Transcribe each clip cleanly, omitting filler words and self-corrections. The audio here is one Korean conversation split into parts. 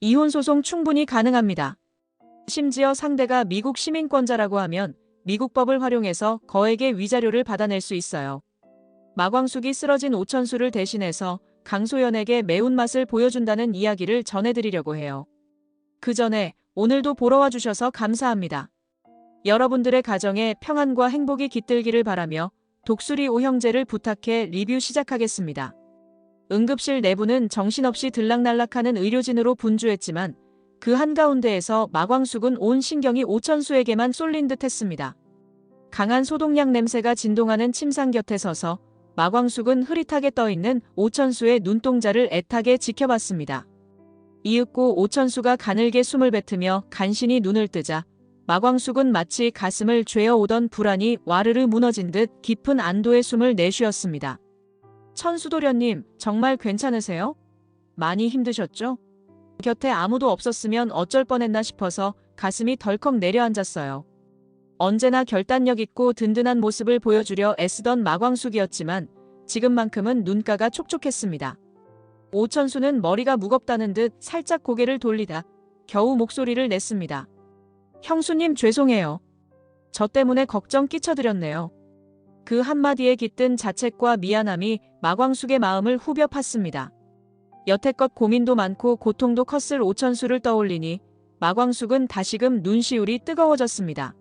이혼 소송 충분히 가능합니다. 심지어 상대가 미국 시민권자라고 하면 미국 법을 활용해서 거액의 위자료를 받아낼 수 있어요. 마광숙이 쓰러진 오천수를 대신해서 강소연에게 매운맛을 보여준다는 이야기를 전해드리려고 해요. 그 전에 오늘도 보러 와주셔서 감사합니다. 여러분들의 가정에 평안과 행복이 깃들기를 바라며 독수리 오형제를 부탁해 리뷰 시작하겠습니다. 응급실 내부는 정신없이 들락날락하는 의료진으로 분주했지만 그 한가운데에서 마광숙은 온 신경이 오천수에게만 쏠린 듯 했습니다. 강한 소독약 냄새가 진동하는 침상 곁에 서서 마광숙은 흐릿하게 떠있는 오천수의 눈동자를 애타게 지켜봤습니다. 이윽고 오천수가 가늘게 숨을 뱉으며 간신히 눈을 뜨자 마광숙은 마치 가슴을 죄어오던 불안이 와르르 무너진 듯 깊은 안도의 숨을 내쉬었습니다. 천수도련님, 정말 괜찮으세요? 많이 힘드셨죠? 곁에 아무도 없었으면 어쩔 뻔했나 싶어서 가슴이 덜컥 내려앉았어요. 언제나 결단력 있고 든든한 모습을 보여주려 애쓰던 마광숙이었지만 지금만큼은 눈가가 촉촉했습니다. 오천수는 머리가 무겁다는 듯 살짝 고개를 돌리다 겨우 목소리를 냈습니다. 형수님 죄송해요. 저 때문에 걱정 끼쳐드렸네요. 그 한마디에 깃든 자책과 미안함이 마광숙의 마음을 후벼 팠습니다. 여태껏 고민도 많고 고통도 컸을 오천수를 떠올리니 마광숙은 다시금 눈시울이 뜨거워졌습니다.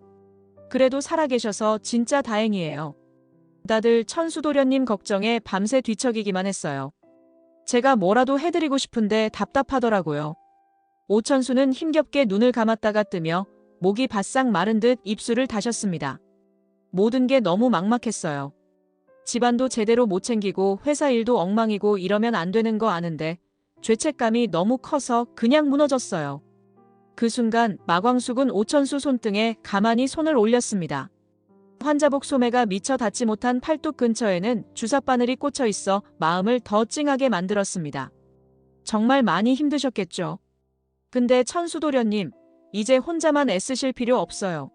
그래도 살아계셔서 진짜 다행이에요. 다들 천수도련님 걱정에 밤새 뒤척이기만 했어요. 제가 뭐라도 해드리고 싶은데 답답하더라고요. 오천수는 힘겹게 눈을 감았다가 뜨며 목이 바싹 마른 듯 입술을 다셨습니다. 모든 게 너무 막막했어요. 집안도 제대로 못 챙기고 회사 일도 엉망이고 이러면 안 되는 거 아는데 죄책감이 너무 커서 그냥 무너졌어요. 그 순간 마광숙은 오천수 손등에 가만히 손을 올렸습니다. 환자복 소매가 미처 닿지 못한 팔뚝 근처에는 주사바늘이 꽂혀 있어 마음을 더 찡하게 만들었습니다. 정말 많이 힘드셨겠죠. 근데 천수도련님, 이제 혼자만 애쓰실 필요 없어요.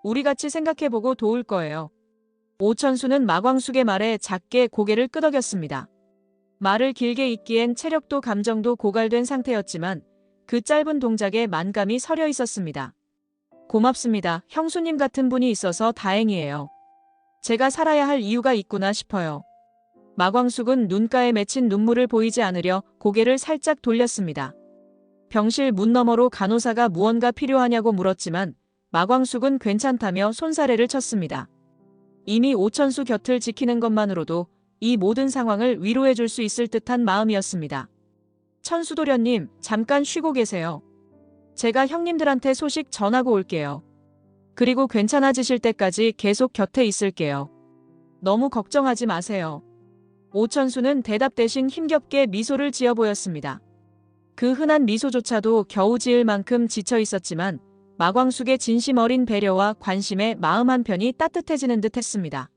우리 같이 생각해보고 도울 거예요. 오천수는 마광숙의 말에 작게 고개를 끄덕였습니다. 말을 길게 잇기엔 체력도 감정도 고갈된 상태였지만 그 짧은 동작에 만감이 서려 있었습니다. 고맙습니다. 형수님 같은 분이 있어서 다행이에요. 제가 살아야 할 이유가 있구나 싶어요. 마광숙은 눈가에 맺힌 눈물을 보이지 않으려 고개를 살짝 돌렸습니다. 병실 문 너머로 간호사가 무언가 필요하냐고 물었지만 마광숙은 괜찮다며 손사래를 쳤습니다. 이미 오천수 곁을 지키는 것만으로도 이 모든 상황을 위로해 줄 수 있을 듯한 마음이었습니다. 천수도련님, 잠깐 쉬고 계세요. 제가 형님들한테 소식 전하고 올게요. 그리고 괜찮아지실 때까지 계속 곁에 있을게요. 너무 걱정하지 마세요. 오천수는 대답 대신 힘겹게 미소를 지어 보였습니다. 그 흔한 미소조차도 겨우 지을 만큼 지쳐 있었지만 마광숙의 진심 어린 배려와 관심에 마음 한편이 따뜻해지는 듯 했습니다.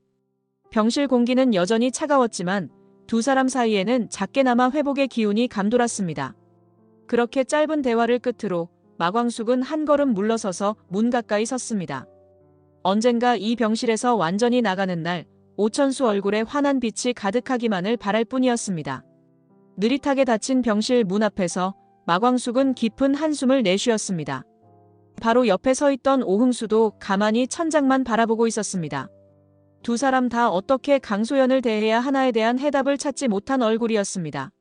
병실 공기는 여전히 차가웠지만 두 사람 사이에는 작게나마 회복의 기운이 감돌았습니다. 그렇게 짧은 대화를 끝으로 마광숙은 한 걸음 물러서서 문 가까이 섰습니다. 언젠가 이 병실에서 완전히 나가는 날 오천수 얼굴에 환한 빛이 가득하기만을 바랄 뿐이었습니다. 느릿하게 닫힌 병실 문 앞에서 마광숙은 깊은 한숨을 내쉬었습니다. 바로 옆에 서 있던 오흥수도 가만히 천장만 바라보고 있었습니다. 두 사람 다 어떻게 강소연을 대해야 하나에 대한 해답을 찾지 못한 얼굴이었습니다.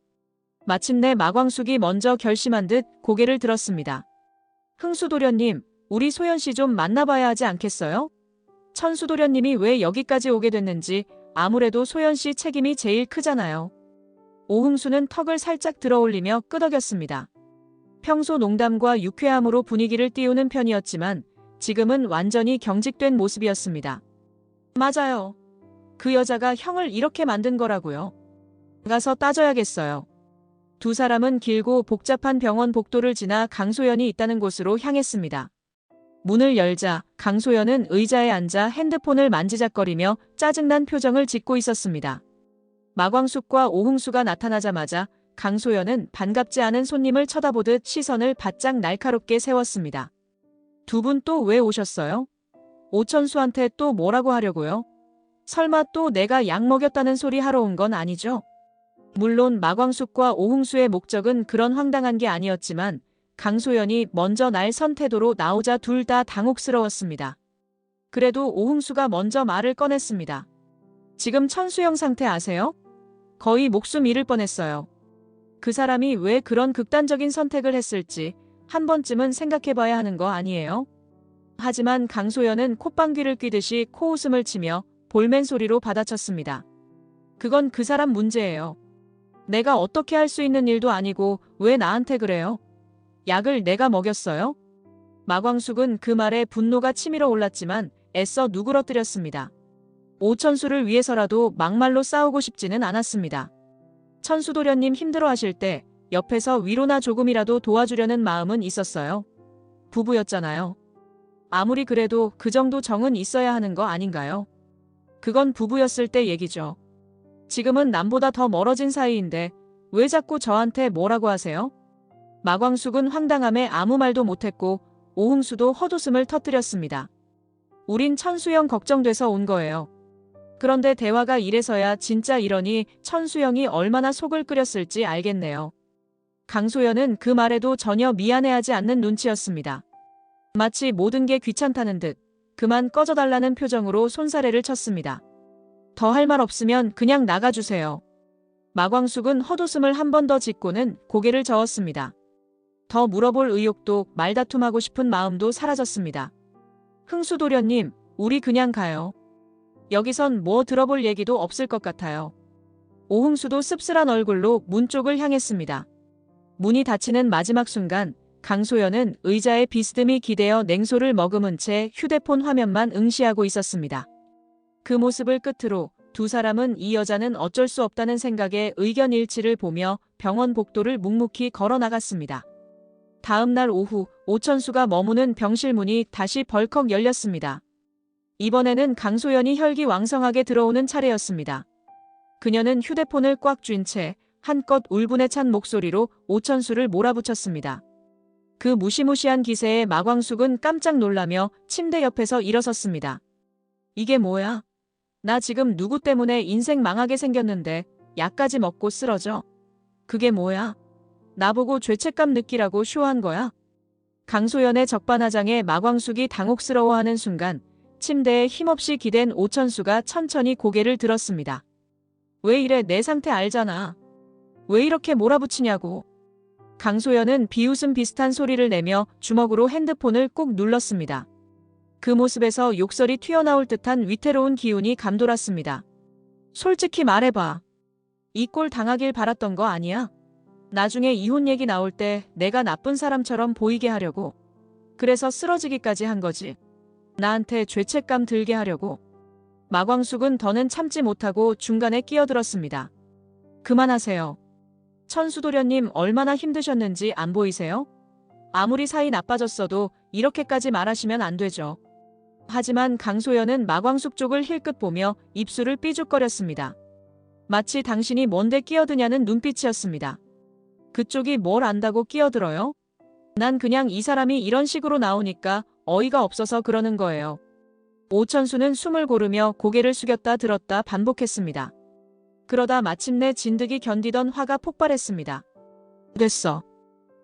마침내 마광숙이 먼저 결심한 듯 고개를 들었습니다. 흥수도련님, 우리 소연씨 좀 만나봐야 하지 않겠어요? 천수도련님이 왜 여기까지 오게 됐는지 아무래도 소연씨 책임이 제일 크잖아요. 오흥수는 턱을 살짝 들어올리며 끄덕였습니다. 평소 농담과 유쾌함으로 분위기를 띄우는 편이었지만 지금은 완전히 경직된 모습이었습니다. 맞아요. 그 여자가 형을 이렇게 만든 거라고요. 가서 따져야겠어요. 두 사람은 길고 복잡한 병원 복도를 지나 강소연이 있다는 곳으로 향했습니다. 문을 열자 강소연은 의자에 앉아 핸드폰을 만지작거리며 짜증난 표정을 짓고 있었습니다. 마광숙과 오흥수가 나타나자마자 강소연은 반갑지 않은 손님을 쳐다보듯 시선을 바짝 날카롭게 세웠습니다. 두 분 또 왜 오셨어요? 오천수한테 또 뭐라고 하려고요? 설마 또 내가 약 먹였다는 소리 하러 온 건 아니죠? 물론 마광숙과 오흥수의 목적은 그런 황당한 게 아니었지만 강소연이 먼저 날 선 태도로 나오자 둘 다 당혹스러웠습니다. 그래도 오흥수가 먼저 말을 꺼냈습니다. 지금 천수영 상태 아세요? 거의 목숨 잃을 뻔했어요. 그 사람이 왜 그런 극단적인 선택을 했을지 한 번쯤은 생각해봐야 하는 거 아니에요? 하지만 강소연은 콧방귀를 뀌듯이 코웃음을 치며 볼멘 소리로 받아쳤습니다. 그건 그 사람 문제예요. 내가 어떻게 할 수 있는 일도 아니고 왜 나한테 그래요? 약을 내가 먹였어요? 마광숙은 그 말에 분노가 치밀어 올랐지만 애써 누그러뜨렸습니다. 오천수를 위해서라도 막말로 싸우고 싶지는 않았습니다. 천수도련님 힘들어하실 때 옆에서 위로나 조금이라도 도와주려는 마음은 있었어요. 부부였잖아요. 아무리 그래도 그 정도 정은 있어야 하는 거 아닌가요? 그건 부부였을 때 얘기죠. 지금은 남보다 더 멀어진 사이인데 왜 자꾸 저한테 뭐라고 하세요? 마광숙은 황당함에 아무 말도 못했고 오흥수도 헛웃음을 터뜨렸습니다. 우린 천수영 걱정돼서 온 거예요. 그런데 대화가 이래서야 진짜 이러니 천수영이 얼마나 속을 끓였을지 알겠네요. 강소연은 그 말에도 전혀 미안해하지 않는 눈치였습니다. 마치 모든 게 귀찮다는 듯 그만 꺼져달라는 표정으로 손사래를 쳤습니다. 더 할 말 없으면 그냥 나가주세요. 마광숙은 헛웃음을 한 번 더 짓고는 고개를 저었습니다. 더 물어볼 의욕도 말다툼하고 싶은 마음도 사라졌습니다. 흥수도련님, 우리 그냥 가요. 여기선 뭐 들어볼 얘기도 없을 것 같아요. 오흥수도 씁쓸한 얼굴로 문 쪽을 향했습니다. 문이 닫히는 마지막 순간 강소연은 의자에 비스듬히 기대어 냉소를 머금은 채 휴대폰 화면만 응시하고 있었습니다. 그 모습을 끝으로 두 사람은 이 여자는 어쩔 수 없다는 생각에 의견 일치를 보며 병원 복도를 묵묵히 걸어 나갔습니다. 다음 날 오후 오천수가 머무는 병실 문이 다시 벌컥 열렸습니다. 이번에는 강소연이 혈기왕성하게 들어오는 차례였습니다. 그녀는 휴대폰을 꽉 쥔 채 한껏 울분에 찬 목소리로 오천수를 몰아붙였습니다. 그 무시무시한 기세에 마광숙은 깜짝 놀라며 침대 옆에서 일어섰습니다. 이게 뭐야? 나 지금 누구 때문에 인생 망하게 생겼는데 약까지 먹고 쓰러져? 그게 뭐야? 나보고 죄책감 느끼라고 쇼한 거야? 강소연의 적반하장에 마광숙이 당혹스러워하는 순간 침대에 힘없이 기댄 오천수가 천천히 고개를 들었습니다. 왜 이래 내 상태 알잖아. 왜 이렇게 몰아붙이냐고. 강소연은 비웃음 비슷한 소리를 내며 주먹으로 핸드폰을 꾹 눌렀습니다. 그 모습에서 욕설이 튀어나올 듯한 위태로운 기운이 감돌았습니다. 솔직히 말해봐. 이 꼴 당하길 바랐던 거 아니야? 나중에 이혼 얘기 나올 때 내가 나쁜 사람처럼 보이게 하려고. 그래서 쓰러지기까지 한 거지. 나한테 죄책감 들게 하려고. 마광숙은 더는 참지 못하고 중간에 끼어들었습니다. 그만하세요. 천수도련님 얼마나 힘드셨는지 안 보이세요? 아무리 사이 나빠졌어도 이렇게까지 말하시면 안 되죠. 하지만 강소연은 마광숙 쪽을 힐끗 보며 입술을 삐죽거렸습니다. 마치 당신이 뭔데 끼어드냐는 눈빛이었습니다. 그쪽이 뭘 안다고 끼어들어요? 난 그냥 이 사람이 이런 식으로 나오니까 어이가 없어서 그러는 거예요. 오천수는 숨을 고르며 고개를 숙였다 들었다 반복했습니다. 그러다 마침내 진득이 견디던 화가 폭발했습니다. 됐어.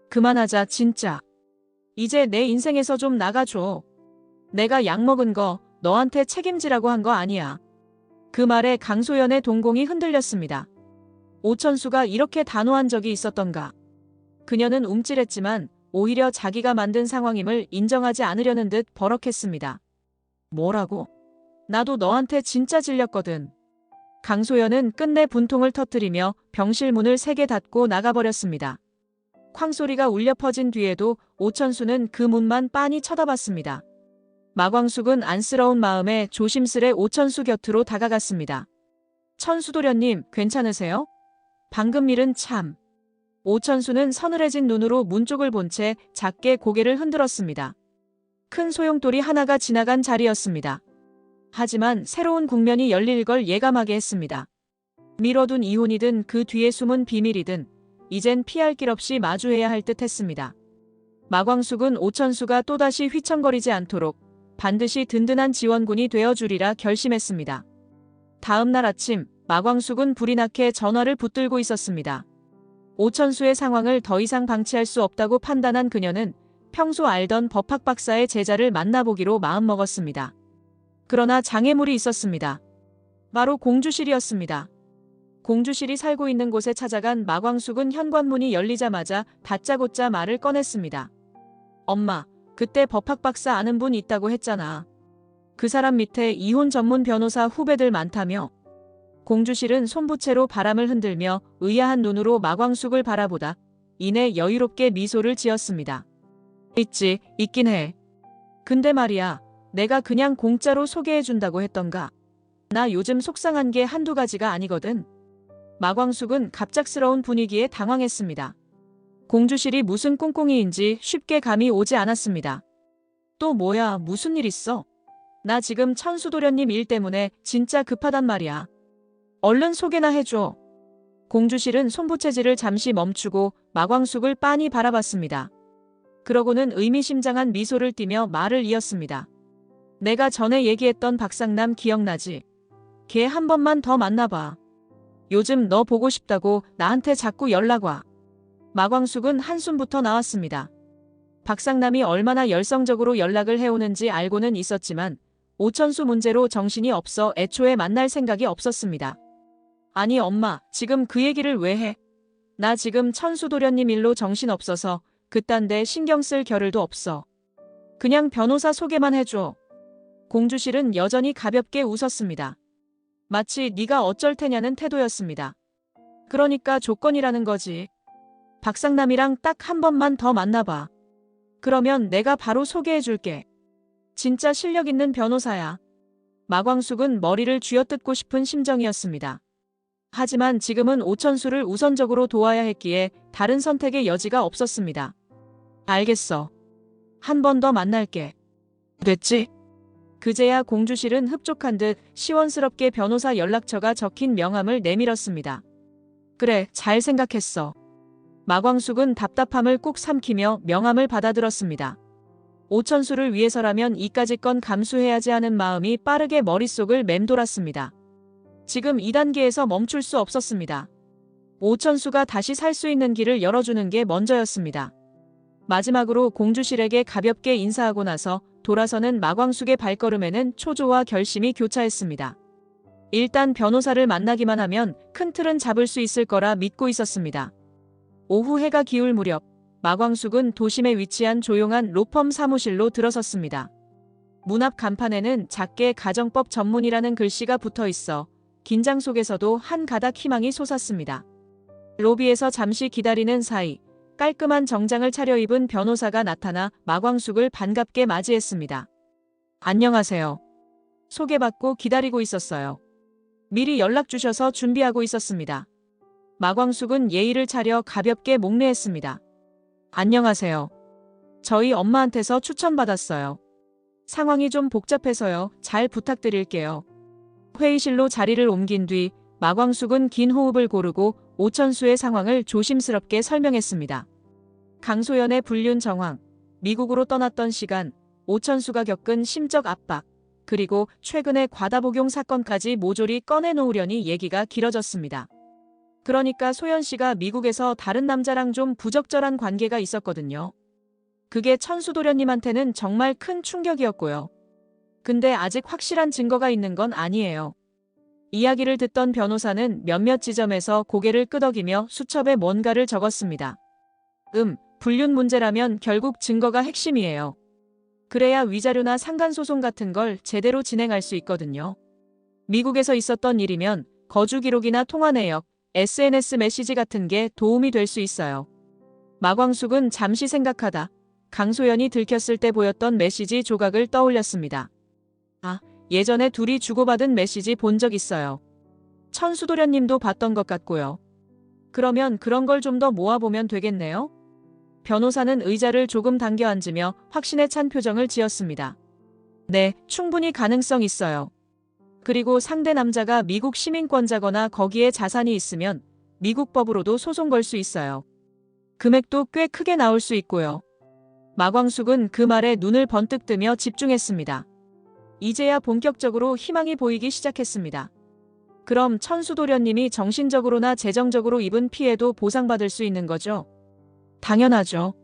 그만하자 진짜. 이제 내 인생에서 좀 나가줘. 내가 약 먹은 거 너한테 책임지라고 한 거 아니야. 그 말에 강소연의 동공이 흔들렸습니다. 오천수가 이렇게 단호한 적이 있었던가. 그녀는 움찔했지만 오히려 자기가 만든 상황임을 인정하지 않으려는 듯 버럭했습니다. 뭐라고? 나도 너한테 진짜 질렸거든. 강소연은 끝내 분통을 터뜨리며 병실 문을 세게 닫고 나가버렸습니다. 쾅 소리가 울려 퍼진 뒤에도 오천수는 그 문만 빤히 쳐다봤습니다. 마광숙은 안쓰러운 마음에 조심스레 오천수 곁으로 다가갔습니다. 천수도련님 괜찮으세요? 방금 일은 참. 오천수는 서늘해진 눈으로 문 쪽을 본 채 작게 고개를 흔들었습니다. 큰 소용돌이 하나가 지나간 자리였습니다. 하지만 새로운 국면이 열릴 걸 예감하게 했습니다. 미뤄둔 이혼이든 그 뒤에 숨은 비밀이든 이젠 피할 길 없이 마주해야 할 듯 했습니다. 마광숙은 오천수가 또다시 휘청거리지 않도록 반드시 든든한 지원군이 되어주리라 결심했습니다. 다음 날 아침 마광숙은 불이 나게 전화를 붙들고 있었습니다. 오천수의 상황을 더 이상 방치할 수 없다고 판단한 그녀는 평소 알던 법학 박사의 제자를 만나보기로 마음먹었습니다. 그러나 장애물이 있었습니다. 바로 공주실이었습니다. 공주실이 살고 있는 곳에 찾아간 마광숙은 현관문이 열리자마자 다짜고짜 말을 꺼냈습니다. 엄마, 그때 법학 박사 아는 분 있다고 했잖아. 그 사람 밑에 이혼 전문 변호사 후배들 많다며. 공주실은 손부채로 바람을 흔들며 의아한 눈으로 마광숙을 바라보다 이내 여유롭게 미소를 지었습니다. 있긴 해. 근데 말이야, 내가 그냥 공짜로 소개해준다고 했던가? 나 요즘 속상한 게 한두 가지가 아니거든. 마광숙은 갑작스러운 분위기에 당황했습니다. 공주실이 무슨 꿍꿍이인지 쉽게 감이 오지 않았습니다. 또 뭐야, 무슨 일 있어? 나 지금 천수도련님 일 때문에 진짜 급하단 말이야. 얼른 소개나 해줘. 공주실은 손부채질을 잠시 멈추고 마광숙을 빤히 바라봤습니다. 그러고는 의미심장한 미소를 띠며 말을 이었습니다. 내가 전에 얘기했던 박상남 기억나지? 걔 한 번만 더 만나봐. 요즘 너 보고 싶다고 나한테 자꾸 연락 와. 마광숙은 한숨부터 나왔습니다. 박상남이 얼마나 열성적으로 연락을 해오는지 알고는 있었지만 오천수 문제로 정신이 없어 애초에 만날 생각이 없었습니다. 아니 엄마, 지금 그 얘기를 왜 해? 나 지금 천수도련님 일로 정신없어서 그딴 데 신경 쓸 겨를도 없어. 그냥 변호사 소개만 해줘. 공주실은 여전히 가볍게 웃었습니다. 마치 네가 어쩔 테냐는 태도였습니다. 그러니까 조건이라는 거지. 박상남이랑 딱 한 번만 더 만나봐. 그러면 내가 바로 소개해줄게. 진짜 실력 있는 변호사야. 마광숙은 머리를 쥐어뜯고 싶은 심정이었습니다. 하지만 지금은 오천수를 우선적으로 도와야 했기에 다른 선택의 여지가 없었습니다. 알겠어. 한 번 더 만날게. 됐지? 그제야 공주실은 흡족한 듯 시원스럽게 변호사 연락처가 적힌 명함을 내밀었습니다. 그래, 잘 생각했어. 마광숙은 답답함을 꾹 삼키며 명함을 받아들었습니다. 오천수를 위해서라면 이까짓 건 감수해야지 하는 마음이 빠르게 머릿속을 맴돌았습니다. 지금 2단계에서 멈출 수 없었습니다. 오천수가 다시 살 수 있는 길을 열어주는 게 먼저였습니다. 마지막으로 공주실에게 가볍게 인사하고 나서 돌아서는 마광숙의 발걸음에는 초조와 결심이 교차했습니다. 일단 변호사를 만나기만 하면 큰 틀은 잡을 수 있을 거라 믿고 있었습니다. 오후 해가 기울 무렵 마광숙은 도심에 위치한 조용한 로펌 사무실로 들어섰습니다. 문 앞 간판에는 작게 가정법 전문이라는 글씨가 붙어 있어 긴장 속에서도 한 가닥 희망이 솟았습니다. 로비에서 잠시 기다리는 사이 깔끔한 정장을 차려입은 변호사가 나타나 마광숙을 반갑게 맞이했습니다. 안녕하세요. 소개받고 기다리고 있었어요. 미리 연락 주셔서 준비하고 있었습니다. 마광숙은 예의를 차려 가볍게 목례했습니다. 안녕하세요. 저희 엄마한테서 추천받았어요. 상황이 좀 복잡해서요. 잘 부탁드릴게요. 회의실로 자리를 옮긴 뒤 마광숙은 긴 호흡을 고르고 오천수의 상황을 조심스럽게 설명했습니다. 강소연의 불륜 정황, 미국으로 떠났던 시간, 오천수가 겪은 심적 압박, 그리고 최근의 과다복용 사건까지 모조리 꺼내놓으려니 얘기가 길어졌습니다. 그러니까 소연 씨가 미국에서 다른 남자랑 좀 부적절한 관계가 있었거든요. 그게 천수도련님한테는 정말 큰 충격이었고요. 근데 아직 확실한 증거가 있는 건 아니에요. 이야기를 듣던 변호사는 몇몇 지점에서 고개를 끄덕이며 수첩에 뭔가를 적었습니다. 불륜 문제라면 결국 증거가 핵심이에요. 그래야 위자료나 상간소송 같은 걸 제대로 진행할 수 있거든요. 미국에서 있었던 일이면 거주 기록이나 통화 내역, SNS 메시지 같은 게 도움이 될 수 있어요. 마광숙은 잠시 생각하다 강소연이 들켰을 때 보였던 메시지 조각을 떠올렸습니다. 아, 예전에 둘이 주고받은 메시지 본 적 있어요. 천수도련님도 봤던 것 같고요. 그러면 그런 걸 좀 더 모아보면 되겠네요? 변호사는 의자를 조금 당겨 앉으며 확신에 찬 표정을 지었습니다. 네, 충분히 가능성 있어요. 그리고 상대 남자가 미국 시민권자거나 거기에 자산이 있으면 미국 법으로도 소송 걸 수 있어요. 금액도 꽤 크게 나올 수 있고요. 마광숙은 그 말에 눈을 번뜩 뜨며 집중했습니다. 이제야 본격적으로 희망이 보이기 시작했습니다. 그럼 천수도련님이 정신적으로나 재정적으로 입은 피해도 보상받을 수 있는 거죠? 당연하죠.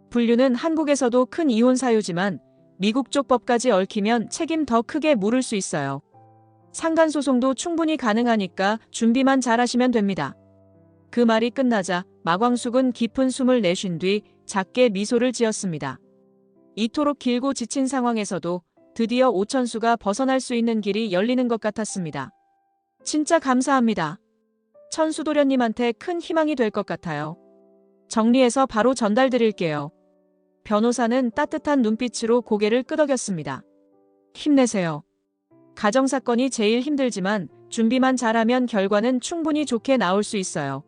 불륜은 한국에서도 큰 이혼 사유지만 미국 쪽 법까지 얽히면 책임 더 크게 물을 수 있어요. 상간소송도 충분히 가능하니까 준비만 잘 하시면 됩니다. 그 말이 끝나자 마광숙은 깊은 숨을 내쉰 뒤 작게 미소를 지었습니다. 이토록 길고 지친 상황에서도 드디어 오천수가 벗어날 수 있는 길이 열리는 것 같았습니다. 진짜 감사합니다. 천수도련님한테 큰 희망이 될 것 같아요. 정리해서 바로 전달드릴게요. 변호사는 따뜻한 눈빛으로 고개를 끄덕였습니다. 힘내세요. 가정사건이 제일 힘들지만 준비만 잘하면 결과는 충분히 좋게 나올 수 있어요.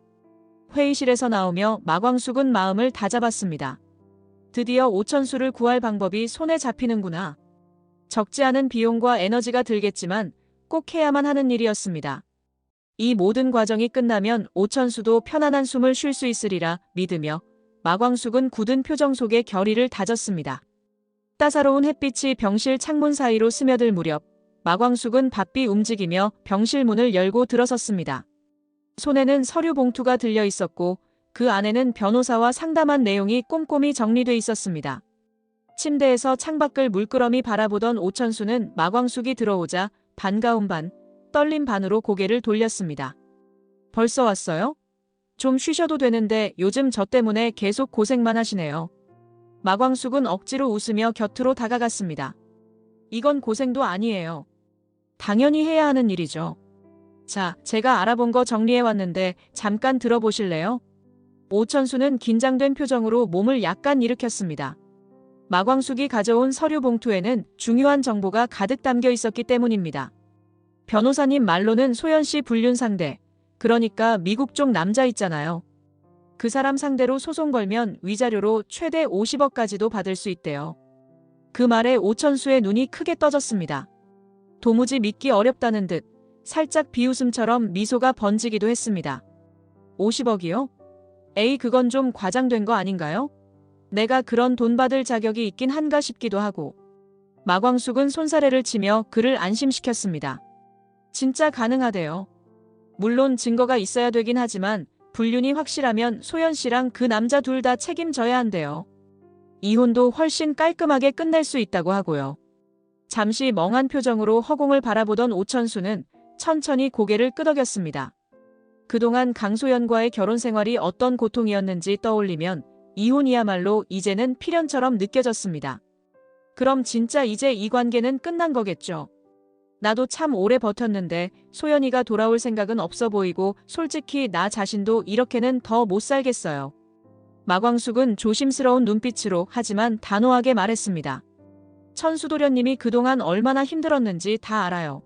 회의실에서 나오며 마광숙은 마음을 다잡았습니다. 드디어 오천수를 구할 방법이 손에 잡히는구나. 적지 않은 비용과 에너지가 들겠지만 꼭 해야만 하는 일이었습니다. 이 모든 과정이 끝나면 오천수도 편안한 숨을 쉴 수 있으리라 믿으며 마광숙은 굳은 표정 속에 결의를 다졌습니다. 따사로운 햇빛이 병실 창문 사이로 스며들 무렵 마광숙은 바삐 움직이며 병실 문을 열고 들어섰습니다. 손에는 서류 봉투가 들려 있었고 그 안에는 변호사와 상담한 내용이 꼼꼼히 정리돼 있었습니다. 침대에서 창밖을 물끄러미 바라보던 오천수는 마광숙이 들어오자 반가운 반, 떨림 반으로 고개를 돌렸습니다. 벌써 왔어요? 좀 쉬셔도 되는데 요즘 저 때문에 계속 고생만 하시네요. 마광숙은 억지로 웃으며 곁으로 다가갔습니다. 이건 고생도 아니에요. 당연히 해야 하는 일이죠. 자, 제가 알아본 거 정리해왔는데 잠깐 들어보실래요? 오천수는 긴장된 표정으로 몸을 약간 일으켰습니다. 마광숙이 가져온 서류 봉투에는 중요한 정보가 가득 담겨 있었기 때문입니다. 변호사님 말로는 소연씨 불륜 상대, 그러니까 미국 쪽 남자 있잖아요. 그 사람 상대로 소송 걸면 위자료로 최대 50억까지도 받을 수 있대요. 그 말에 오천수의 눈이 크게 떠졌습니다. 도무지 믿기 어렵다는 듯 살짝 비웃음처럼 미소가 번지기도 했습니다. 50억이요? 에이, 그건 좀 과장된 거 아닌가요? 내가 그런 돈 받을 자격이 있긴 한가 싶기도 하고. 마광숙은 손사래를 치며 그를 안심시켰습니다. 진짜 가능하대요. 물론 증거가 있어야 되긴 하지만 불륜이 확실하면 소연 씨랑 그 남자 둘 다 책임져야 한대요. 이혼도 훨씬 깔끔하게 끝낼 수 있다고 하고요. 잠시 멍한 표정으로 허공을 바라보던 오천수는 천천히 고개를 끄덕였습니다. 그동안 강소연과의 결혼 생활이 어떤 고통이었는지 떠올리면 이혼이야말로 이제는 필연처럼 느껴졌습니다. 그럼 진짜 이제 이 관계는 끝난 거겠죠. 나도 참 오래 버텼는데 소연이가 돌아올 생각은 없어 보이고 솔직히 나 자신도 이렇게는 더 못 살겠어요. 마광숙은 조심스러운 눈빛으로 하지만 단호하게 말했습니다. 천수도련님이 그동안 얼마나 힘들었는지 다 알아요.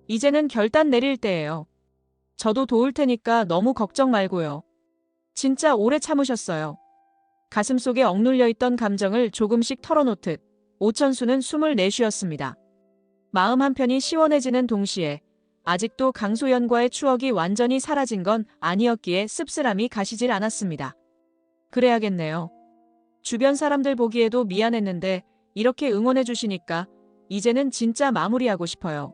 이제는 결단 내릴 때예요. 저도 도울 테니까 너무 걱정 말고요. 진짜 오래 참으셨어요. 가슴속에 억눌려 있던 감정을 조금씩 털어놓듯 오천수는 숨을 내쉬었습니다. 마음 한편이 시원해지는 동시에 아직도 강소연과의 추억이 완전히 사라진 건 아니었기에 씁쓸함이 가시질 않았습니다. 그래야겠네요. 주변 사람들 보기에도 미안했는데 이렇게 응원해 주시니까 이제는 진짜 마무리하고 싶어요.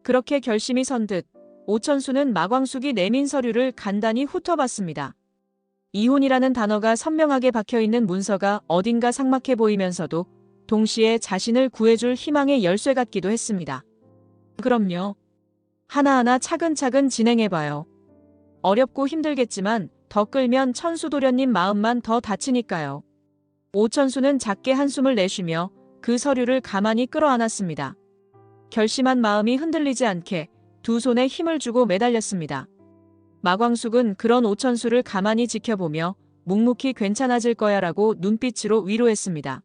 그렇게 결심이 선 듯 오천수는 마광숙이 내민 서류를 간단히 훑어봤습니다. 이혼이라는 단어가 선명하게 박혀있는 문서가 어딘가 삭막해 보이면서도 동시에 자신을 구해줄 희망의 열쇠 같기도 했습니다. 그럼요. 하나하나 차근차근 진행해봐요. 어렵고 힘들겠지만 더 끌면 천수도련님 마음만 더 다치니까요. 오천수는 작게 한숨을 내쉬며 그 서류를 가만히 끌어안았습니다. 결심한 마음이 흔들리지 않게 두 손에 힘을 주고 매달렸습니다. 마광숙은 그런 오천수를 가만히 지켜보며 묵묵히 괜찮아질 거야라고 눈빛으로 위로했습니다.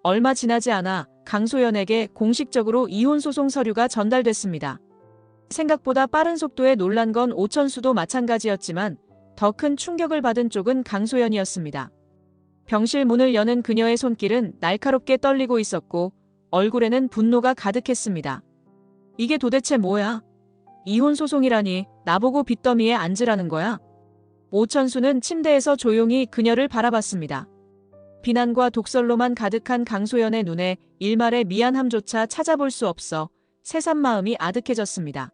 얼마 지나지 않아 강소연에게 공식적으로 이혼 소송 서류가 전달됐습니다. 생각보다 빠른 속도에 놀란 건 오천수도 마찬가지였지만 더 큰 충격을 받은 쪽은 강소연이었습니다. 병실 문을 여는 그녀의 손길은 날카롭게 떨리고 있었고 얼굴에는 분노가 가득했습니다. 이게 도대체 뭐야? 이혼 소송이라니 나보고 빚더미에 앉으라는 거야? 오천수는 침대에서 조용히 그녀를 바라봤습니다. 비난과 독설로만 가득한 강소연의 눈에 일말의 미안함조차 찾아볼 수 없어 새삼 마음이 아득해졌습니다.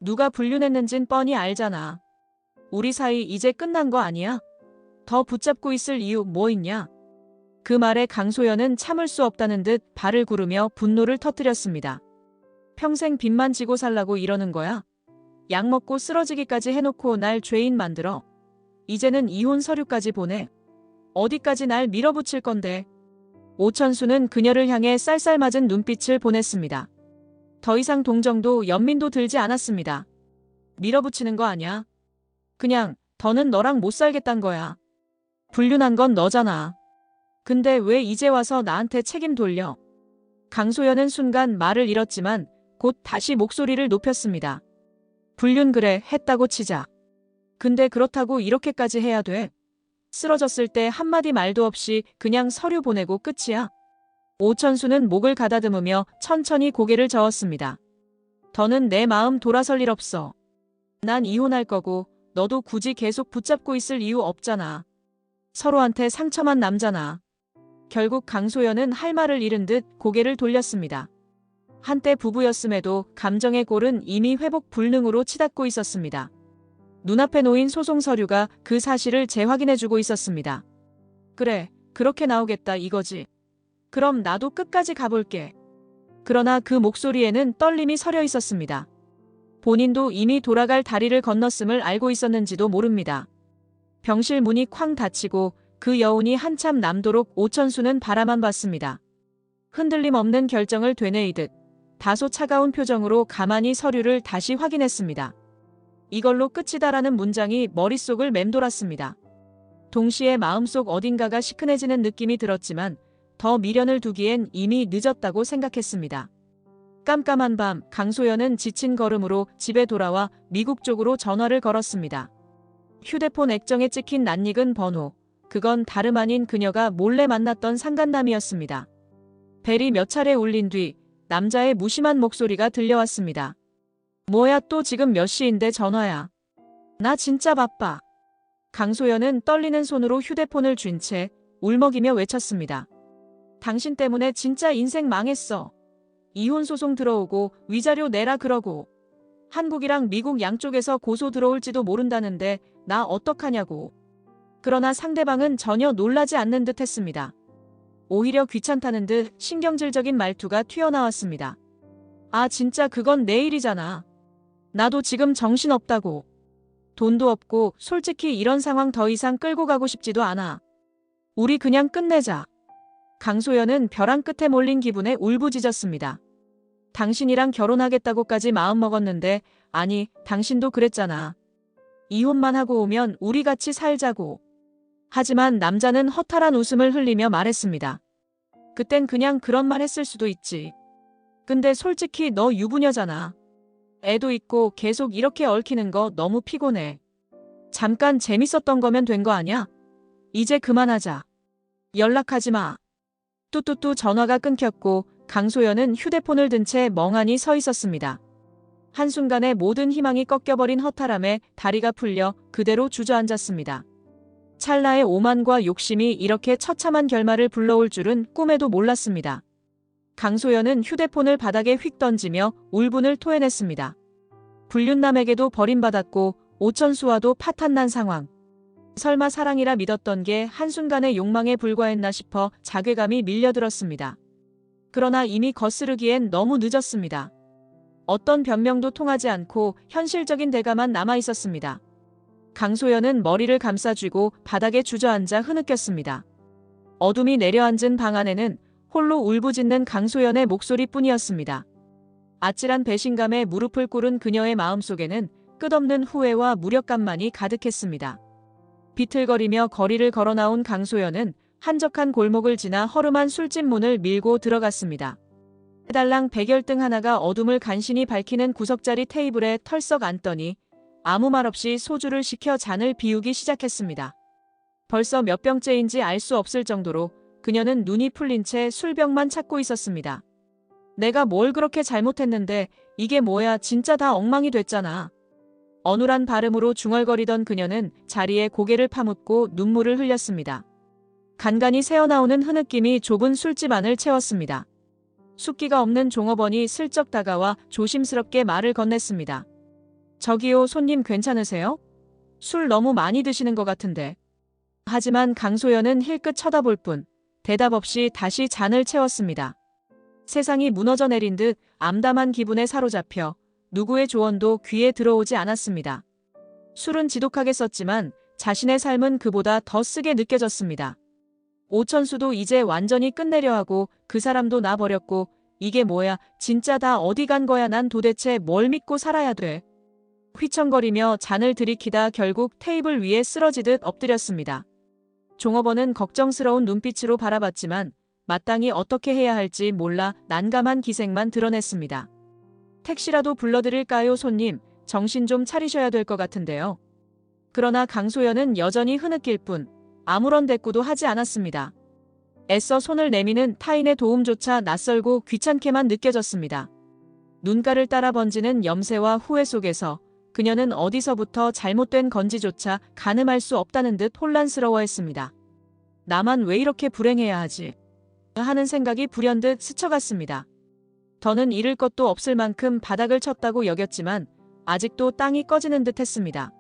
누가 불륜했는진 뻔히 알잖아. 우리 사이 이제 끝난 거 아니야? 더 붙잡고 있을 이유 뭐 있냐? 그 말에 강소연은 참을 수 없다는 듯 발을 구르며 분노를 터뜨렸습니다. 평생 빚만 지고 살라고 이러는 거야? 약 먹고 쓰러지기까지 해놓고 날 죄인 만들어. 이제는 이혼 서류까지 보내. 어디까지 날 밀어붙일 건데. 오천수는 그녀를 향해 쌀쌀맞은 눈빛을 보냈습니다. 더 이상 동정도 연민도 들지 않았습니다. 밀어붙이는 거 아니야. 그냥 더는 너랑 못 살겠단 거야. 불륜한 건 너잖아. 근데 왜 이제 와서 나한테 책임 돌려? 강소연은 순간 말을 잃었지만 곧 다시 목소리를 높였습니다. 불륜 그래 했다고 치자. 근데 그렇다고 이렇게까지 해야 돼? 쓰러졌을 때 한마디 말도 없이 그냥 서류 보내고 끝이야. 오천수는 목을 가다듬으며 천천히 고개를 저었습니다. 더는 내 마음 돌아설 일 없어. 난 이혼할 거고 너도 굳이 계속 붙잡고 있을 이유 없잖아. 서로한테 상처만 남잖아. 결국 강소연은 할 말을 잃은 듯 고개를 돌렸습니다. 한때 부부였음에도 감정의 골은 이미 회복 불능으로 치닫고 있었습니다. 눈앞에 놓인 소송 서류가 그 사실을 재확인해주고 있었습니다. 그래, 그렇게 나오겠다 이거지. 그럼 나도 끝까지 가볼게. 그러나 그 목소리에는 떨림이 서려 있었습니다. 본인도 이미 돌아갈 다리를 건넜음을 알고 있었는지도 모릅니다. 병실 문이 쾅 닫히고 그 여운이 한참 남도록 오천수는 바라만 봤습니다. 흔들림 없는 결정을 되뇌이듯 다소 차가운 표정으로 가만히 서류를 다시 확인했습니다. 이걸로 끝이다라는 문장이 머릿속을 맴돌았습니다. 동시에 마음속 어딘가가 시큰해지는 느낌이 들었지만 더 미련을 두기엔 이미 늦었다고 생각했습니다. 깜깜한 밤 강소연은 지친 걸음으로 집에 돌아와 미국 쪽으로 전화를 걸었습니다. 휴대폰 액정에 찍힌 낯익은 번호. 그건 다름 아닌 그녀가 몰래 만났던 상간남이었습니다. 벨이 몇 차례 울린 뒤 남자의 무심한 목소리가 들려왔습니다. 뭐야 또 지금 몇 시인데 전화야. 나 진짜 바빠. 강소연은 떨리는 손으로 휴대폰을 쥔 채 울먹이며 외쳤습니다. 당신 때문에 진짜 인생 망했어. 이혼 소송 들어오고 위자료 내라 그러고. 한국이랑 미국 양쪽에서 고소 들어올지도 모른다는데 나 어떡하냐고. 그러나 상대방은 전혀 놀라지 않는 듯 했습니다. 오히려 귀찮다는 듯 신경질적인 말투가 튀어나왔습니다. 아 진짜 그건 내일이잖아. 나도 지금 정신없다고. 돈도 없고 솔직히 이런 상황 더 이상 끌고 가고 싶지도 않아. 우리 그냥 끝내자. 강소연은 벼랑 끝에 몰린 기분에 울부짖었습니다. 당신이랑 결혼하겠다고까지 마음먹었는데 아니 당신도 그랬잖아. 이혼만 하고 오면 우리 같이 살자고. 하지만 남자는 허탈한 웃음을 흘리며 말했습니다. 그땐 그냥 그런 말 했을 수도 있지. 근데 솔직히 너 유부녀잖아. 애도 있고 계속 이렇게 얽히는 거 너무 피곤해. 잠깐 재밌었던 거면 된 거 아냐? 이제 그만하자. 연락하지 마. 뚜뚜뚜 전화가 끊겼고 강소연은 휴대폰을 든 채 멍하니 서 있었습니다. 한순간에 모든 희망이 꺾여버린 허탈함에 다리가 풀려 그대로 주저앉았습니다. 찰나의 오만과 욕심이 이렇게 처참한 결말을 불러올 줄은 꿈에도 몰랐습니다. 강소연은 휴대폰을 바닥에 휙 던지며 울분을 토해냈습니다. 불륜남에게도 버림받았고 오천수와도 파탄난 상황. 설마 사랑이라 믿었던 게 한순간의 욕망에 불과했나 싶어 자괴감이 밀려들었습니다. 그러나 이미 거스르기엔 너무 늦었습니다. 어떤 변명도 통하지 않고 현실적인 대가만 남아있었습니다. 강소연은 머리를 감싸쥐고 바닥에 주저앉아 흐느꼈습니다. 어둠이 내려앉은 방 안에는 홀로 울부짖는 강소연의 목소리뿐이었습니다. 아찔한 배신감에 무릎을 꿇은 그녀의 마음속에는 끝없는 후회와 무력감만이 가득했습니다. 비틀거리며 거리를 걸어나온 강소연은 한적한 골목을 지나 허름한 술집 문을 밀고 들어갔습니다. 해달랑 백열등 하나가 어둠을 간신히 밝히는 구석자리 테이블에 털썩 앉더니 아무 말 없이 소주를 시켜 잔을 비우기 시작했습니다. 벌써 몇 병째인지 알 수 없을 정도로 그녀는 눈이 풀린 채 술병만 찾고 있었습니다. 내가 뭘 그렇게 잘못했는데 이게 뭐야 진짜 다 엉망이 됐잖아. 어눌한 발음으로 중얼거리던 그녀는 자리에 고개를 파묻고 눈물을 흘렸습니다. 간간히 새어나오는 흐느낌이 좁은 술집 안을 채웠습니다. 숫기가 없는 종업원이 슬쩍 다가와 조심스럽게 말을 건넸습니다. 저기요, 손님 괜찮으세요? 술 너무 많이 드시는 것 같은데. 하지만 강소연은 힐끗 쳐다볼 뿐 대답 없이 다시 잔을 채웠습니다. 세상이 무너져 내린 듯 암담한 기분에 사로잡혀 누구의 조언도 귀에 들어오지 않았습니다. 술은 지독하게 썼지만 자신의 삶은 그보다 더 쓰게 느껴졌습니다. 오천수도 이제 완전히 끝내려 하고 그 사람도 놔버렸고 이게 뭐야, 진짜 다 어디 간 거야, 난 도대체 뭘 믿고 살아야 돼. 휘청거리며 잔을 들이키다 결국 테이블 위에 쓰러지듯 엎드렸습니다. 종업원은 걱정스러운 눈빛으로 바라봤지만 마땅히 어떻게 해야 할지 몰라 난감한 기색만 드러냈습니다. 택시라도 불러드릴까요, 손님? 정신 좀 차리셔야 될 것 같은데요. 그러나 강소연은 여전히 흐느낄 뿐 아무런 대꾸도 하지 않았습니다. 애써 손을 내미는 타인의 도움조차 낯설고 귀찮게만 느껴졌습니다. 눈가를 따라 번지는 염세와 후회 속에서 그녀는 어디서부터 잘못된 건지조차 가늠할 수 없다는 듯 혼란스러워했습니다. 나만 왜 이렇게 불행해야 하지? 하는 생각이 불현듯 스쳐갔습니다. 더는 잃을 것도 없을 만큼 바닥을 쳤다고 여겼지만 아직도 땅이 꺼지는 듯 했습니다.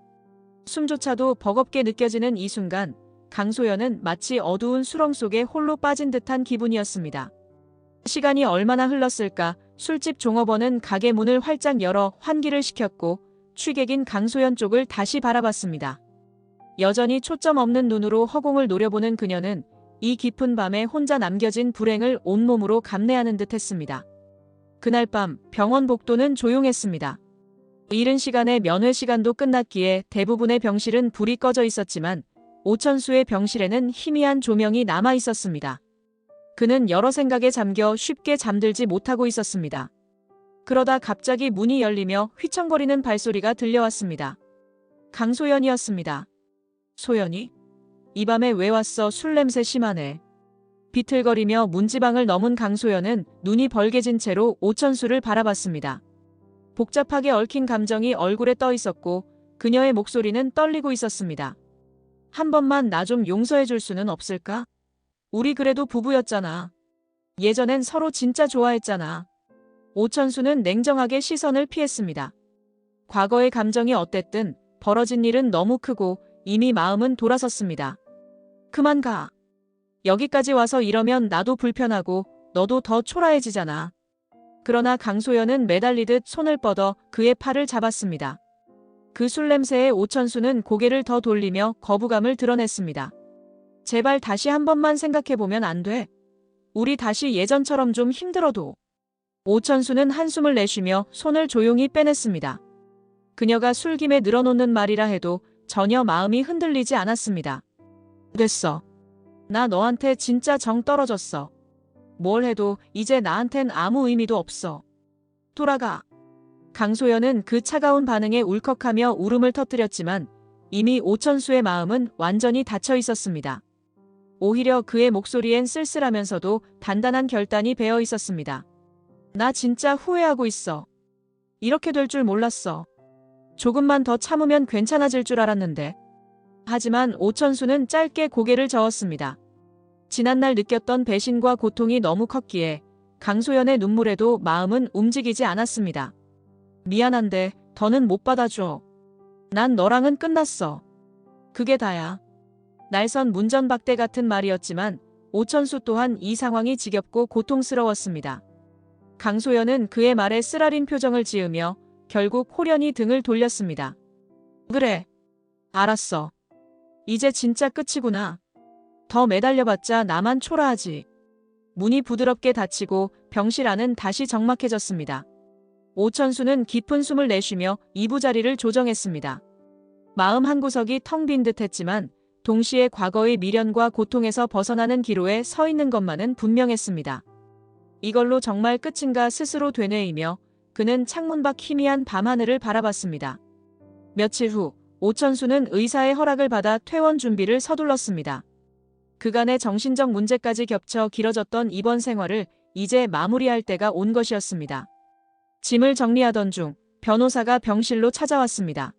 숨조차도 버겁게 느껴지는 이 순간 강소연은 마치 어두운 수렁 속에 홀로 빠진 듯한 기분이었습니다. 시간이 얼마나 흘렀을까? 술집 종업원은 가게 문을 활짝 열어 환기를 시켰고 취객인 강소연 쪽을 다시 바라봤습니다. 여전히 초점 없는 눈으로 허공을 노려보는 그녀는 이 깊은 밤에 혼자 남겨진 불행을 온몸으로 감내하는 듯 했습니다. 그날 밤 병원 복도는 조용했습니다. 이른 시간에 면회 시간도 끝났기에 대부분의 병실은 불이 꺼져 있었지만 오천수의 병실에는 희미한 조명이 남아 있었습니다. 그는 여러 생각에 잠겨 쉽게 잠들지 못하고 있었습니다. 그러다 갑자기 문이 열리며 휘청거리는 발소리가 들려왔습니다. 강소연이었습니다. 소연이? 이 밤에 왜 왔어? 술 냄새 심하네. 비틀거리며 문지방을 넘은 강소연은 눈이 벌개진 채로 오천수를 바라봤습니다. 복잡하게 얽힌 감정이 얼굴에 떠 있었고 그녀의 목소리는 떨리고 있었습니다. 한 번만 나 좀 용서해 줄 수는 없을까? 우리 그래도 부부였잖아. 예전엔 서로 진짜 좋아했잖아. 오천수는 냉정하게 시선을 피했습니다. 과거의 감정이 어땠든 벌어진 일은 너무 크고 이미 마음은 돌아섰습니다. 그만 가. 여기까지 와서 이러면 나도 불편하고 너도 더 초라해지잖아. 그러나 강소연은 매달리듯 손을 뻗어 그의 팔을 잡았습니다. 그 술 냄새에 오천수는 고개를 더 돌리며 거부감을 드러냈습니다. 제발 다시 한 번만 생각해보면 안 돼? 우리 다시 예전처럼 좀 힘들어도. 오천수는 한숨을 내쉬며 손을 조용히 빼냈습니다. 그녀가 술김에 늘어놓는 말이라 해도 전혀 마음이 흔들리지 않았습니다. 됐어. 나 너한테 진짜 정 떨어졌어. 뭘 해도 이제 나한텐 아무 의미도 없어. 돌아가. 강소연은 그 차가운 반응에 울컥하며 울음을 터뜨렸지만 이미 오천수의 마음은 완전히 닫혀 있었습니다. 오히려 그의 목소리엔 쓸쓸하면서도 단단한 결단이 배어 있었습니다. 나 진짜 후회하고 있어. 이렇게 될 줄 몰랐어. 조금만 더 참으면 괜찮아질 줄 알았는데. 하지만 오천수는 짧게 고개를 저었습니다. 지난날 느꼈던 배신과 고통이 너무 컸기에 강소연의 눈물에도 마음은 움직이지 않았습니다. 미안한데 더는 못 받아줘. 난 너랑은 끝났어. 그게 다야. 날선 문전박대 같은 말이었지만 오천수 또한 이 상황이 지겹고 고통스러웠습니다. 강소연은 그의 말에 쓰라린 표정을 지으며 결국 호련히 등을 돌렸습니다. 그래. 알았어. 이제 진짜 끝이구나. 더 매달려봤자 나만 초라하지. 문이 부드럽게 닫히고 병실 안은 다시 적막해졌습니다. 오천수는 깊은 숨을 내쉬며 이부자리를 조정했습니다. 마음 한구석이 텅 빈 듯했지만 동시에 과거의 미련과 고통에서 벗어나는 기로에 서 있는 것만은 분명했습니다. 이걸로 정말 끝인가 스스로 되뇌이며 그는 창문 밖 희미한 밤하늘을 바라봤습니다. 며칠 후 오천수는 의사의 허락을 받아 퇴원 준비를 서둘렀습니다. 그간의 정신적 문제까지 겹쳐 길어졌던 입원 생활을 이제 마무리할 때가 온 것이었습니다. 짐을 정리하던 중 변호사가 병실로 찾아왔습니다.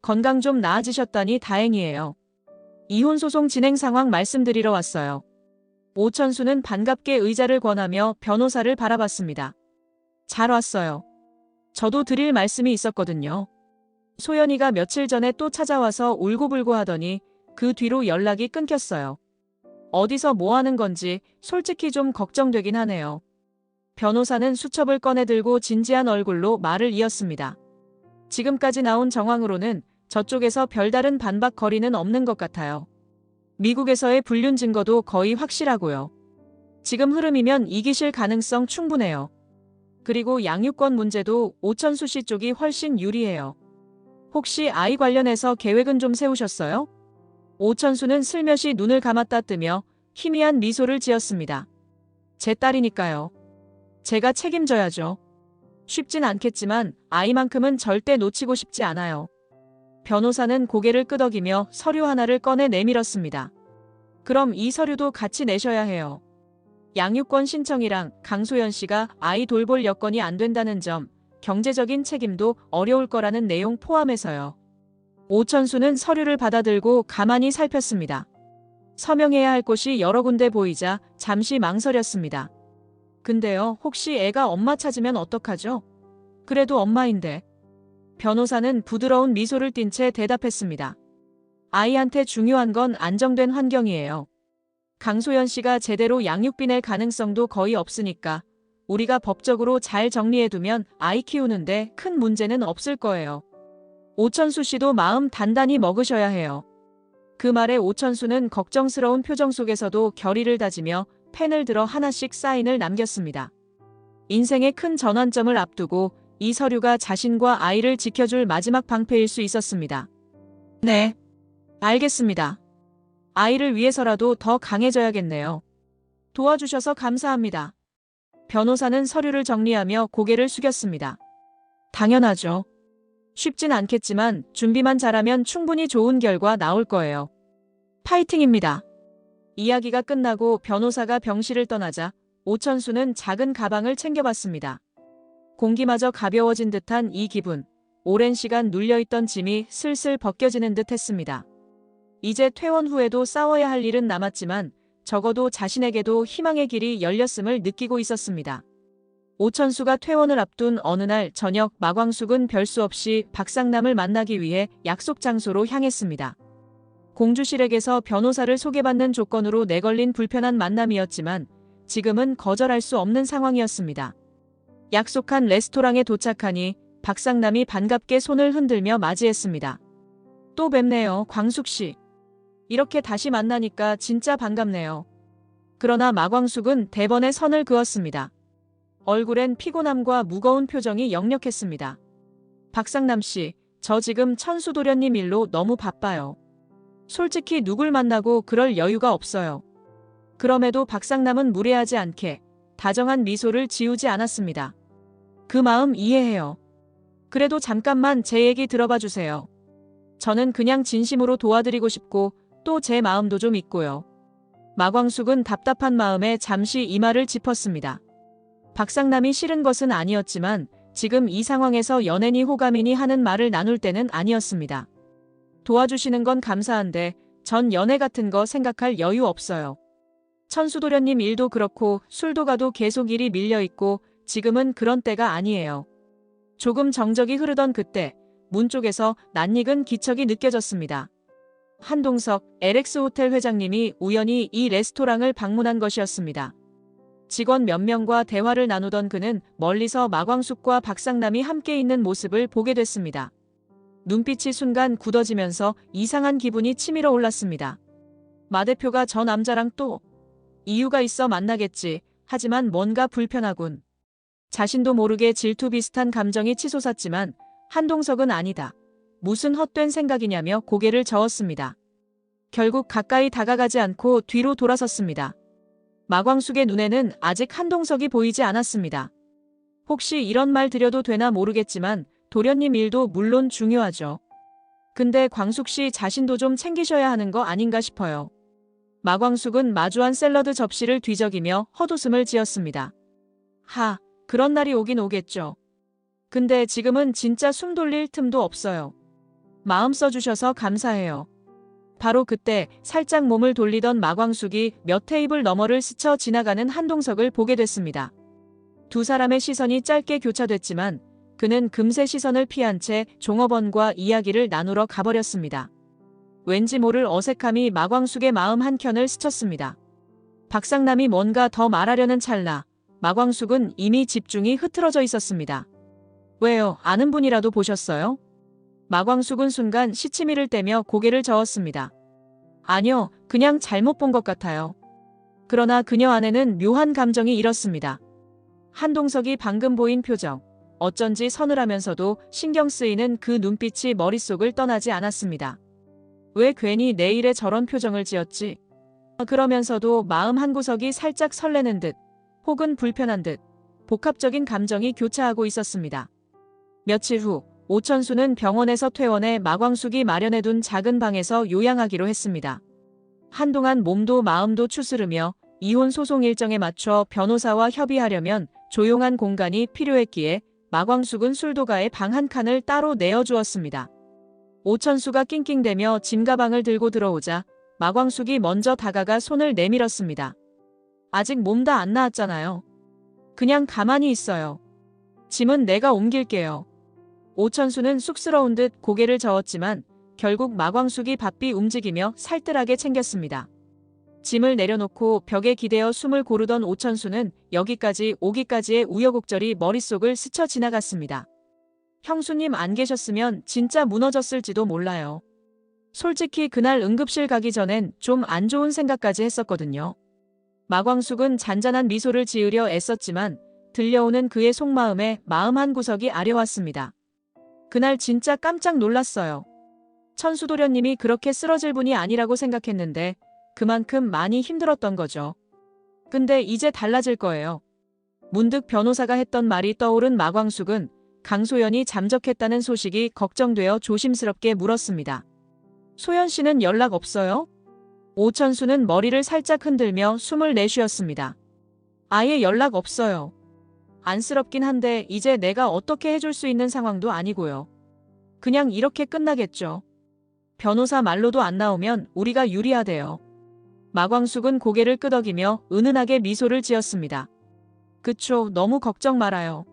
건강 좀 나아지셨다니 다행이에요. 이혼 소송 진행 상황 말씀드리러 왔어요. 오천수는 반갑게 의자를 권하며 변호사를 바라봤습니다. 잘 왔어요. 저도 드릴 말씀이 있었거든요. 소연이가 며칠 전에 또 찾아와서 울고불고 하더니 그 뒤로 연락이 끊겼어요. 어디서 뭐 하는 건지 솔직히 좀 걱정되긴 하네요. 변호사는 수첩을 꺼내들고 진지한 얼굴로 말을 이었습니다. 지금까지 나온 정황으로는 저쪽에서 별다른 반박거리는 없는 것 같아요. 미국에서의 불륜 증거도 거의 확실하고요. 지금 흐름이면 이기실 가능성 충분해요. 그리고 양육권 문제도 오천수 씨 쪽이 훨씬 유리해요. 혹시 아이 관련해서 계획은 좀 세우셨어요? 오천수는 슬며시 눈을 감았다 뜨며 희미한 미소를 지었습니다. 제 딸이니까요. 제가 책임져야죠. 쉽진 않겠지만 아이만큼은 절대 놓치고 싶지 않아요. 변호사는 고개를 끄덕이며 서류 하나를 꺼내 내밀었습니다. 그럼 이 서류도 같이 내셔야 해요. 양육권 신청이랑 강소연 씨가 아이 돌볼 여건이 안 된다는 점, 경제적인 책임도 어려울 거라는 내용 포함해서요. 오천수는 서류를 받아들고 가만히 살폈습니다. 서명해야 할 곳이 여러 군데 보이자 잠시 망설였습니다. 근데요, 혹시 애가 엄마 찾으면 어떡하죠? 그래도 엄마인데. 변호사는 부드러운 미소를 띤 채 대답했습니다. 아이한테 중요한 건 안정된 환경이에요. 강소연 씨가 제대로 양육비 낼 가능성도 거의 없으니까 우리가 법적으로 잘 정리해두면 아이 키우는데 큰 문제는 없을 거예요. 오천수 씨도 마음 단단히 먹으셔야 해요. 그 말에 오천수는 걱정스러운 표정 속에서도 결의를 다지며 펜을 들어 하나씩 사인을 남겼습니다. 인생의 큰 전환점을 앞두고 이 서류가 자신과 아이를 지켜줄 마지막 방패일 수 있었습니다. 네, 알겠습니다. 아이를 위해서라도 더 강해져야겠네요. 도와주셔서 감사합니다. 변호사는 서류를 정리하며 고개를 숙였습니다. 당연하죠. 쉽진 않겠지만 준비만 잘하면 충분히 좋은 결과 나올 거예요. 파이팅입니다. 이야기가 끝나고 변호사가 병실을 떠나자 오천수는 작은 가방을 챙겨봤습니다. 공기마저 가벼워진 듯한 이 기분, 오랜 시간 눌려있던 짐이 슬슬 벗겨지는 듯 했습니다. 이제 퇴원 후에도 싸워야 할 일은 남았지만 적어도 자신에게도 희망의 길이 열렸음을 느끼고 있었습니다. 오천수가 퇴원을 앞둔 어느 날 저녁 마광숙은 별수 없이 박상남을 만나기 위해 약속 장소로 향했습니다. 공주실에게서 변호사를 소개받는 조건으로 내걸린 불편한 만남이었지만 지금은 거절할 수 없는 상황이었습니다. 약속한 레스토랑에 도착하니 박상남이 반갑게 손을 흔들며 맞이했습니다. 또 뵙네요, 광숙씨. 이렇게 다시 만나니까 진짜 반갑네요. 그러나 마광숙은 대번에 선을 그었습니다. 얼굴엔 피곤함과 무거운 표정이 역력했습니다. 박상남씨, 저 지금 천수도련님 일로 너무 바빠요. 솔직히 누굴 만나고 그럴 여유가 없어요. 그럼에도 박상남은 무례하지 않게 다정한 미소를 지우지 않았습니다. 그 마음 이해해요. 그래도 잠깐만 제 얘기 들어봐 주세요. 저는 그냥 진심으로 도와드리고 싶고 또 제 마음도 좀 있고요. 마광숙은 답답한 마음에 잠시 이마를 짚었습니다. 박상남이 싫은 것은 아니었지만 지금 이 상황에서 연애니 호감이니 하는 말을 나눌 때는 아니었습니다. 도와주시는 건 감사한데 전 연애 같은 거 생각할 여유 없어요. 천수도련님 일도 그렇고 술도 가도 계속 일이 밀려있고 지금은 그런 때가 아니에요. 조금 정적이 흐르던 그때 문 쪽에서 낯익은 기척이 느껴졌습니다. 한동석 LX호텔 회장님이 우연히 이 레스토랑을 방문한 것이었습니다. 직원 몇 명과 대화를 나누던 그는 멀리서 마광숙과 박상남이 함께 있는 모습을 보게 됐습니다. 눈빛이 순간 굳어지면서 이상한 기분이 치밀어 올랐습니다. 마 대표가 저 남자랑 또 이유가 있어 만나겠지. 하지만 뭔가 불편하군. 자신도 모르게 질투 비슷한 감정이 치솟았지만 한동석은 아니다. 무슨 헛된 생각이냐며 고개를 저었습니다. 결국 가까이 다가가지 않고 뒤로 돌아섰습니다. 마광숙의 눈에는 아직 한동석이 보이지 않았습니다. 혹시 이런 말 드려도 되나 모르겠지만 도련님 일도 물론 중요하죠. 근데 광숙 씨 자신도 좀 챙기셔야 하는 거 아닌가 싶어요. 마광숙은 마주한 샐러드 접시를 뒤적이며 헛웃음을 지었습니다. 하, 그런 날이 오긴 오겠죠. 근데 지금은 진짜 숨 돌릴 틈도 없어요. 마음 써주셔서 감사해요. 바로 그때 살짝 몸을 돌리던 마광숙이 몇 테이블 너머를 스쳐 지나가는 한동석을 보게 됐습니다. 두 사람의 시선이 짧게 교차됐지만 그는 금세 시선을 피한 채 종업원과 이야기를 나누러 가버렸습니다. 왠지 모를 어색함이 마광숙의 마음 한켠을 스쳤습니다. 박상남이 뭔가 더 말하려는 찰나 마광숙은 이미 집중이 흐트러져 있었습니다. 왜요? 아는 분이라도 보셨어요? 마광숙은 순간 시치미를 떼며 고개를 저었습니다. 아니요, 그냥 잘못 본 것 같아요. 그러나 그녀 안에는 묘한 감정이 일었습니다. 한동석이 방금 보인 표정, 어쩐지 서늘하면서도 신경 쓰이는 그 눈빛이 머릿속을 떠나지 않았습니다. 왜 괜히 내일에 저런 표정을 지었지? 그러면서도 마음 한구석이 살짝 설레는 듯 혹은 불편한 듯 복합적인 감정이 교차하고 있었습니다. 며칠 후 오천수는 병원에서 퇴원해 마광숙이 마련해둔 작은 방에서 요양하기로 했습니다. 한동안 몸도 마음도 추스르며 이혼 소송 일정에 맞춰 변호사와 협의하려면 조용한 공간이 필요했기에 마광숙은 술도가에 방 한 칸을 따로 내어주었습니다. 오천수가 낑낑대며 짐가방을 들고 들어오자 마광숙이 먼저 다가가 손을 내밀었습니다. 아직 몸 다 안 나았잖아요. 그냥 가만히 있어요. 짐은 내가 옮길게요. 오천수는 쑥스러운 듯 고개를 저었지만 결국 마광숙이 바삐 움직이며 살뜰하게 챙겼습니다. 짐을 내려놓고 벽에 기대어 숨을 고르던 오천수는 여기까지 오기까지의 우여곡절이 머릿속을 스쳐 지나갔습니다. 형수님 안 계셨으면 진짜 무너졌을지도 몰라요. 솔직히 그날 응급실 가기 전엔 좀 안 좋은 생각까지 했었거든요. 마광숙은 잔잔한 미소를 지으려 애썼지만 들려오는 그의 속마음에 마음 한구석이 아려왔습니다. 그날 진짜 깜짝 놀랐어요. 천수도련님이 그렇게 쓰러질 분이 아니라고 생각했는데 그만큼 많이 힘들었던 거죠. 근데 이제 달라질 거예요. 문득 변호사가 했던 말이 떠오른 마광숙은 강소연이 잠적했다는 소식이 걱정되어 조심스럽게 물었습니다. 소연 씨는 연락 없어요? 오천수는 머리를 살짝 흔들며 숨을 내쉬었습니다. 아예 연락 없어요. 안쓰럽긴 한데 이제 내가 어떻게 해줄 수 있는 상황도 아니고요. 그냥 이렇게 끝나겠죠. 변호사 말로도 안 나오면 우리가 유리하대요. 마광숙은 고개를 끄덕이며 은은하게 미소를 지었습니다. 그쵸, 너무 걱정 말아요.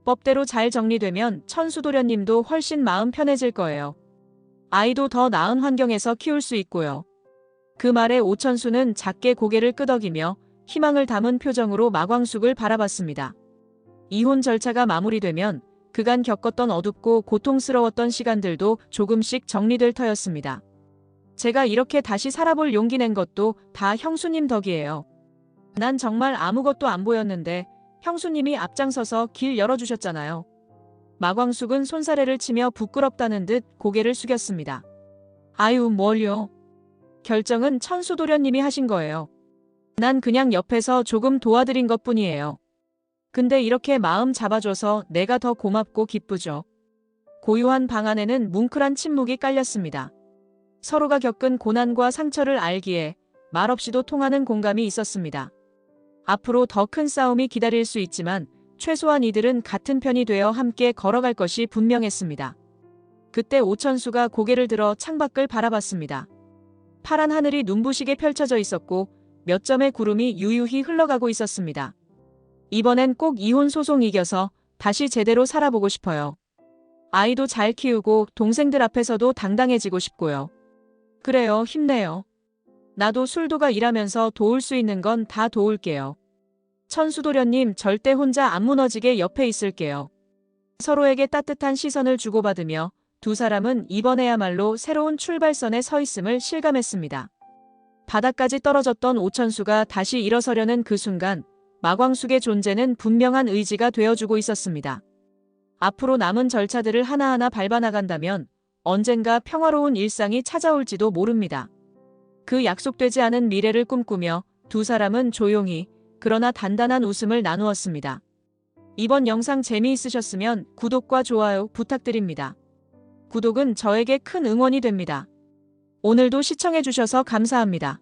법대로 잘 정리되면 천수도련님도 훨씬 마음 편해질 거예요. 아이도 더 나은 환경에서 키울 수 있고요. 그 말에 오천수는 작게 고개를 끄덕이며 희망을 담은 표정으로 마광숙을 바라봤습니다. 이혼 절차가 마무리되면 그간 겪었던 어둡고 고통스러웠던 시간들도 조금씩 정리될 터였습니다. 제가 이렇게 다시 살아볼 용기 낸 것도 다 형수님 덕이에요. 난 정말 아무것도 안 보였는데 형수님이 앞장서서 길 열어주셨잖아요. 마광숙은 손사래를 치며 부끄럽다는 듯 고개를 숙였습니다. 아유, 뭘요. 결정은 천수도련님이 하신 거예요. 난 그냥 옆에서 조금 도와드린 것뿐이에요. 근데 이렇게 마음 잡아줘서 내가 더 고맙고 기쁘죠. 고요한 방 안에는 뭉클한 침묵이 깔렸습니다. 서로가 겪은 고난과 상처를 알기에 말없이도 통하는 공감이 있었습니다. 앞으로 더 큰 싸움이 기다릴 수 있지만 최소한 이들은 같은 편이 되어 함께 걸어갈 것이 분명했습니다. 그때 오천수가 고개를 들어 창밖을 바라봤습니다. 파란 하늘이 눈부시게 펼쳐져 있었고 몇 점의 구름이 유유히 흘러가고 있었습니다. 이번엔 꼭 이혼 소송 이겨서 다시 제대로 살아보고 싶어요. 아이도 잘 키우고 동생들 앞에서도 당당해지고 싶고요. 그래요, 힘내요. 나도 술도가 일하면서 도울 수 있는 건 다 도울게요. 천수도련님 절대 혼자 안 무너지게 옆에 있을게요. 서로에게 따뜻한 시선을 주고받으며 두 사람은 이번에야말로 새로운 출발선에 서 있음을 실감했습니다. 바닥까지 떨어졌던 오천수가 다시 일어서려는 그 순간 마광숙의 존재는 분명한 의지가 되어주고 있었습니다. 앞으로 남은 절차들을 하나하나 밟아나간다면 언젠가 평화로운 일상이 찾아올지도 모릅니다. 그 약속되지 않은 미래를 꿈꾸며 두 사람은 조용히 그러나 단단한 웃음을 나누었습니다. 이번 영상 재미있으셨으면 구독과 좋아요 부탁드립니다. 구독은 저에게 큰 응원이 됩니다. 오늘도 시청해주셔서 감사합니다.